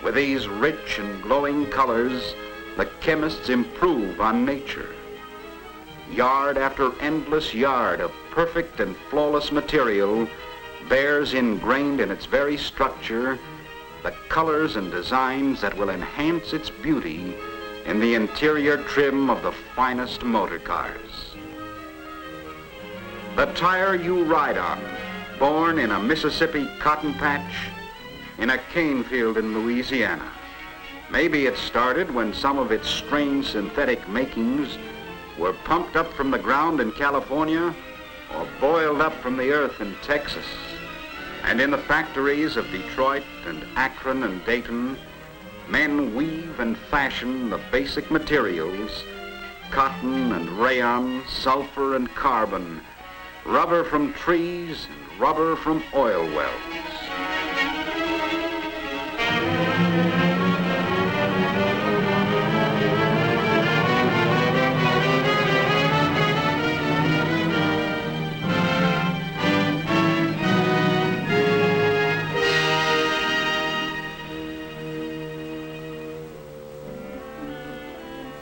With these rich and glowing colors, the chemists improve on nature. Yard after endless yard of perfect and flawless material bears ingrained in its very structure the colors and designs that will enhance its beauty in the interior trim of the finest motor cars. The tire you ride on, born in a Mississippi cotton patch, in a cane field in Louisiana. Maybe it started when some of its strange synthetic makings were pumped up from the ground in California or boiled up from the earth in Texas. And in the factories of Detroit and Akron and Dayton, men weave and fashion the basic materials, cotton and rayon, sulfur and carbon, rubber from trees and rubber from oil wells.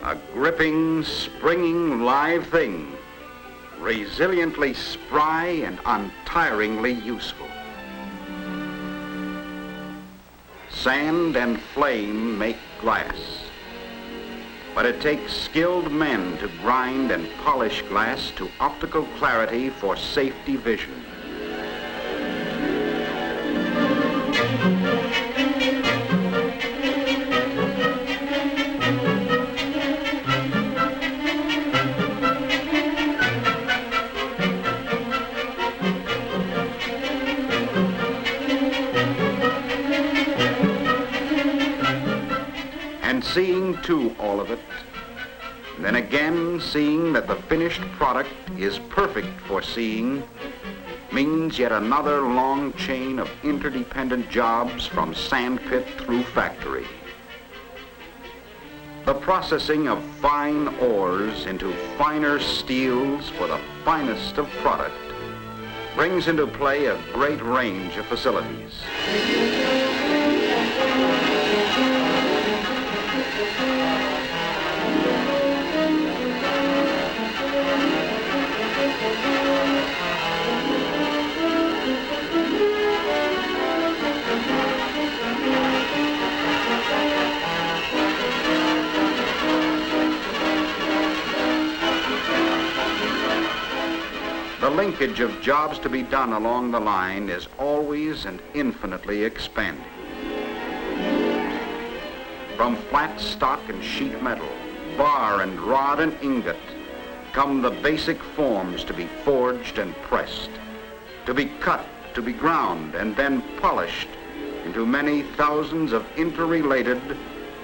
A gripping, springing, live thing, resiliently spry and untiringly useful. Sand and flame make glass, but it takes skilled men to grind and polish glass to optical clarity for safety vision. Seeing to all of it, then again seeing that the finished product is perfect for seeing, means yet another long chain of interdependent jobs from sandpit through factory. The processing of fine ores into finer steels for the finest of product brings into play a great range of facilities. The linkage of jobs to be done along the line is always and infinitely expanding. From flat stock and sheet metal, bar and rod and ingot, come the basic forms to be forged and pressed, to be cut, to be ground, and then polished into many thousands of interrelated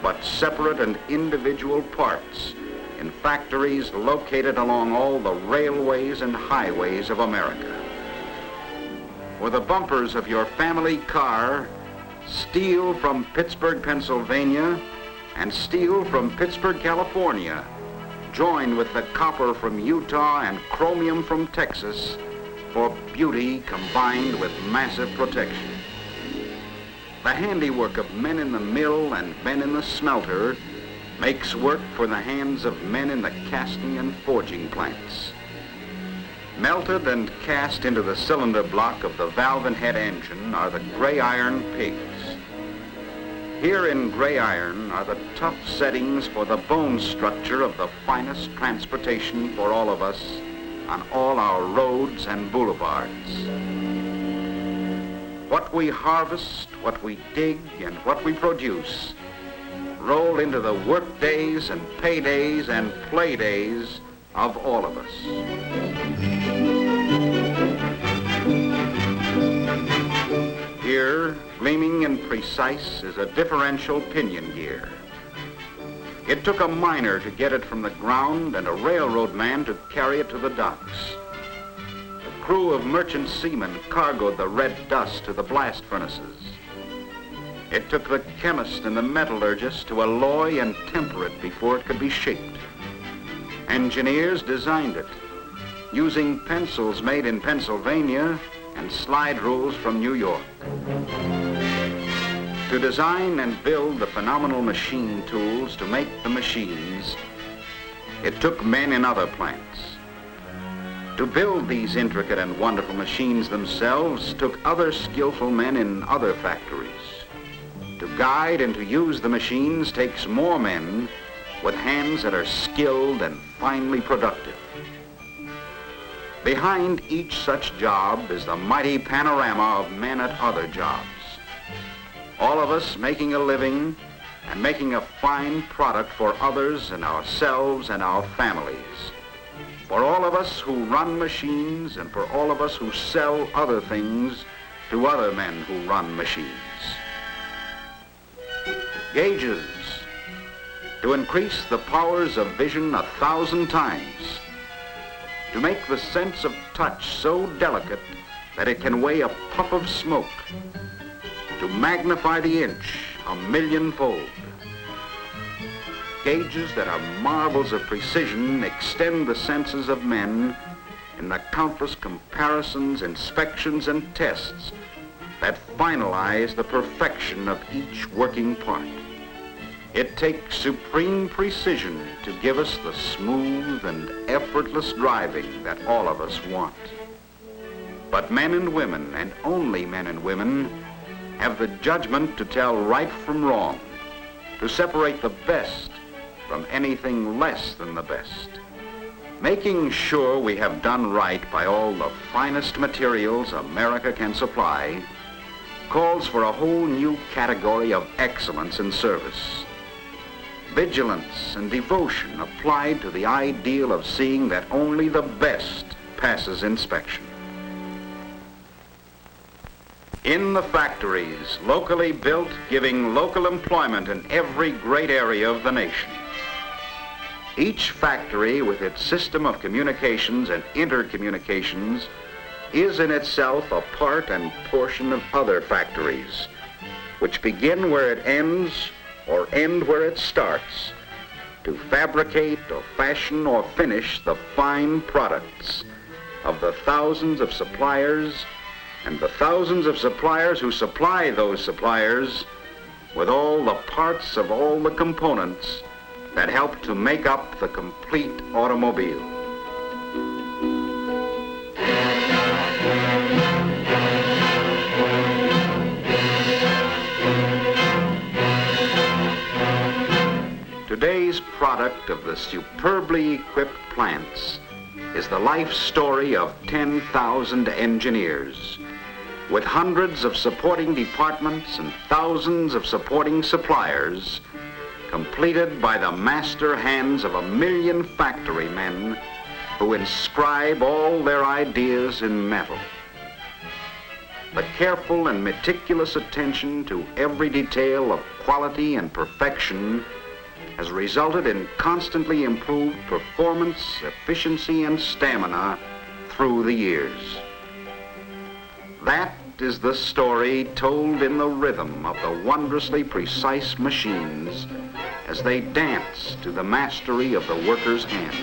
but separate and individual parts in factories located along all the railways and highways of America. For the bumpers of your family car, steel from Pittsburgh, Pennsylvania, and steel from Pittsburgh, California, join with the copper from Utah and chromium from Texas for beauty combined with massive protection. The handiwork of men in the mill and men in the smelter makes work for the hands of men in the casting and forging plants. Melted and cast into the cylinder block of the valve and head engine are the gray iron pigs. Here in gray iron are the tough settings for the bone structure of the finest transportation for all of us on all our roads and boulevards. What we harvest, what we dig, and what we produce roll into the work days and paydays and play days of all of us. Here, gleaming and precise, is a differential pinion gear. It took a miner to get it from the ground and a railroad man to carry it to the docks. The crew of merchant seamen cargoed the red dust to the blast furnaces. It took the chemist and the metallurgist to alloy and temper it before it could be shaped. Engineers designed it, using pencils made in Pennsylvania and slide rules from New York. To design and build the phenomenal machine tools to make the machines, it took men in other plants. To build these intricate and wonderful machines themselves took other skillful men in other factories. To guide and to use the machines takes more men with hands that are skilled and finely productive. Behind each such job is the mighty panorama of men at other jobs. All of us making a living and making a fine product for others and ourselves and our families. For all of us who run machines and for all of us who sell other things to other men who run machines. Gauges, to increase the powers of vision 1,000 times. To make the sense of touch so delicate that it can weigh a puff of smoke. To magnify the inch 1,000,000-fold. Gauges that are marvels of precision extend the senses of men in the countless comparisons, inspections, and tests that finalize the perfection of each working part. It takes supreme precision to give us the smooth and effortless driving that all of us want. But men and women, and only men and women, have the judgment to tell right from wrong, to separate the best from anything less than the best. Making sure we have done right by all the finest materials America can supply calls for a whole new category of excellence in service. Vigilance and devotion applied to the ideal of seeing that only the best passes inspection. In the factories, locally built, giving local employment in every great area of the nation. Each factory with its system of communications and intercommunications is in itself a part and portion of other factories, which begin where it ends or end where it starts, to fabricate or fashion or finish the fine products of the thousands of suppliers and the thousands of suppliers who supply those suppliers with all the parts of all the components that help to make up the complete automobile. Today's product of the superbly equipped plants is the life story of 10,000 engineers, with hundreds of supporting departments and thousands of supporting suppliers, completed by the master hands of 1,000,000 factory men who inscribe all their ideas in metal. The careful and meticulous attention to every detail of quality and perfection has resulted in constantly improved performance, efficiency, and stamina through the years. That is the story told in the rhythm of the wondrously precise machines as they dance to the mastery of the worker's hands.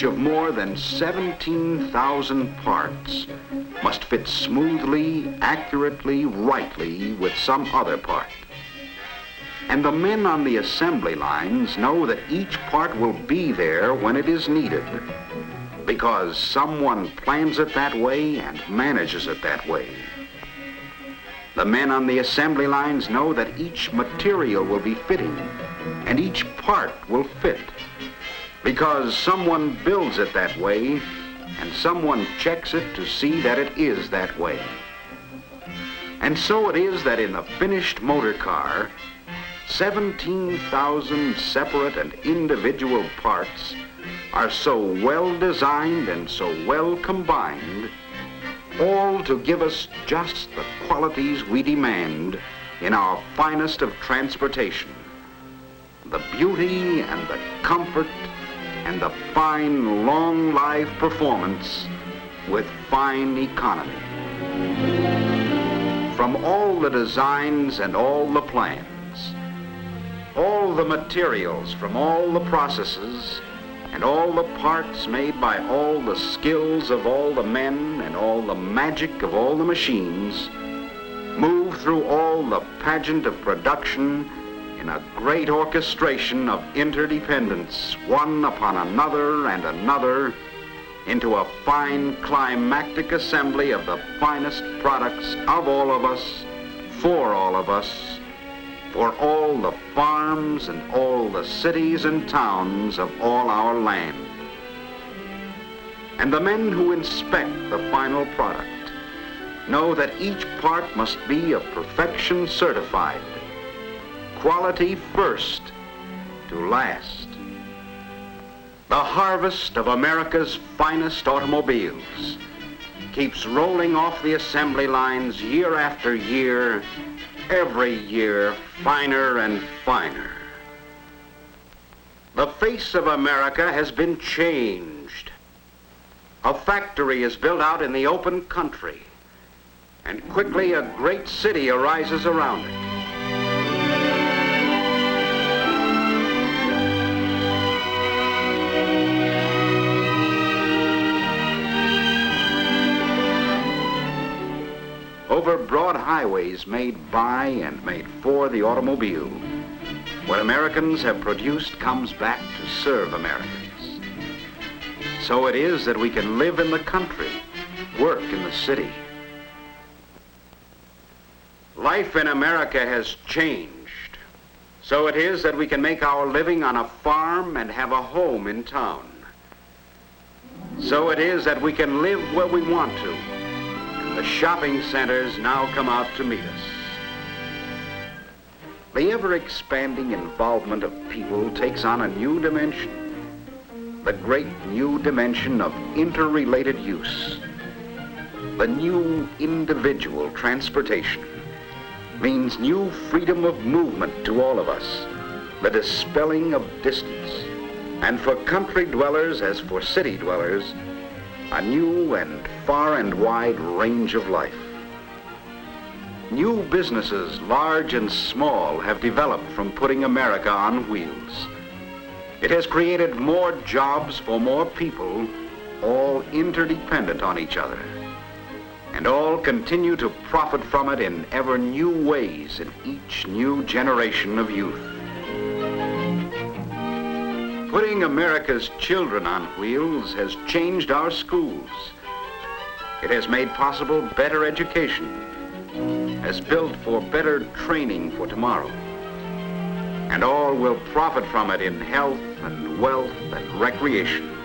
Of more than 17,000 parts must fit smoothly, accurately, rightly with some other part. And the men on the assembly lines know that each part will be there when it is needed, because someone plans it that way and manages it that way. The men on the assembly lines know that each material will be fitting and each part will fit, because someone builds it that way and someone checks it to see that it is that way. And so it is that in the finished motor car, 17,000 separate and individual parts are so well designed and so well combined, all to give us just the qualities we demand in our finest of transportation: the beauty and the comfort and the fine long life performance with fine economy. From all the designs and all the plans, all the materials from all the processes, and all the parts made by all the skills of all the men and all the magic of all the machines, move through all the pageant of production in a great orchestration of interdependence, one upon another and another, into a fine climactic assembly of the finest products of all of us, for all of us, for all the farms and all the cities and towns of all our land. And the men who inspect the final product know that each part must be of perfection certified, quality first to last. The harvest of America's finest automobiles keeps rolling off the assembly lines year after year, every year finer and finer. The face of America has been changed. A factory is built out in the open country, and quickly a great city arises around it. Over broad highways made by and made for the automobile, what Americans have produced comes back to serve Americans. So it is that we can live in the country, work in the city. Life in America has changed. So it is that we can make our living on a farm and have a home in town. So it is that we can live where we want to. The shopping centers now come out to meet us. The ever-expanding involvement of people takes on a new dimension, the great new dimension of interrelated use. The new individual transportation means new freedom of movement to all of us, the dispelling of distance, and for country dwellers as for city dwellers, a new and far and wide range of life. New businesses, large and small, have developed from putting America on wheels. It has created more jobs for more people, all interdependent on each other. And all continue to profit from it in ever new ways in each new generation of youth. Putting America's children on wheels has changed our schools. It has made possible better education, has built for better training for tomorrow. And all will profit from it in health and wealth and recreation.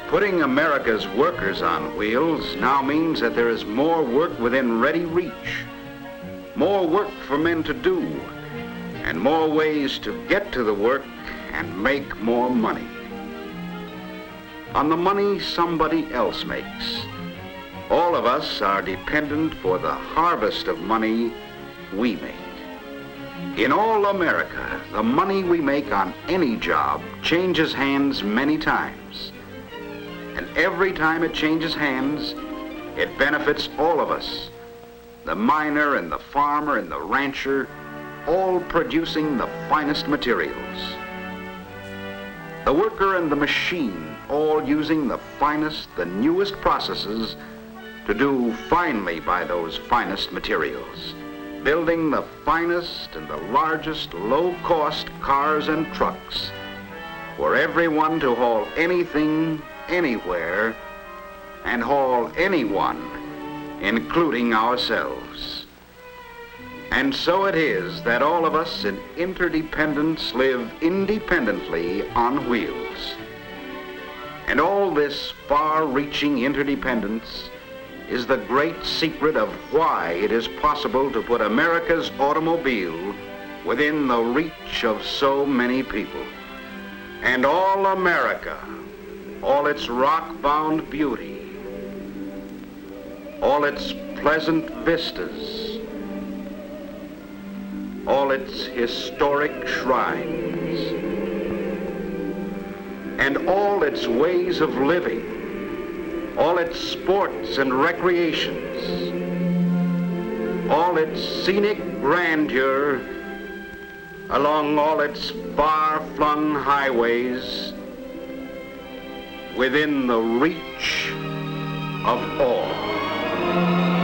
Putting America's workers on wheels now means that there is more work within ready reach, more work for men to do, and more ways to get to the work and make more money. On the money somebody else makes, all of us are dependent for the harvest of money we make. In all America, the money we make on any job changes hands many times. And every time it changes hands, it benefits all of us, the miner and the farmer and the rancher, all producing the finest materials. The worker and the machine, all using the finest, the newest processes to do finely by those finest materials. building the finest and the largest low-cost cars and trucks for everyone to haul anything, anywhere, and haul anyone, including ourselves. And so it is that all of us in interdependence live independently on wheels. And all this far-reaching interdependence is the great secret of why it is possible to put America's automobile within the reach of so many people. And all America, all its rock-bound beauty, all its pleasant vistas, all its historic shrines, and all its ways of living, all its sports and recreations, all its scenic grandeur along all its far-flung highways within the reach of all.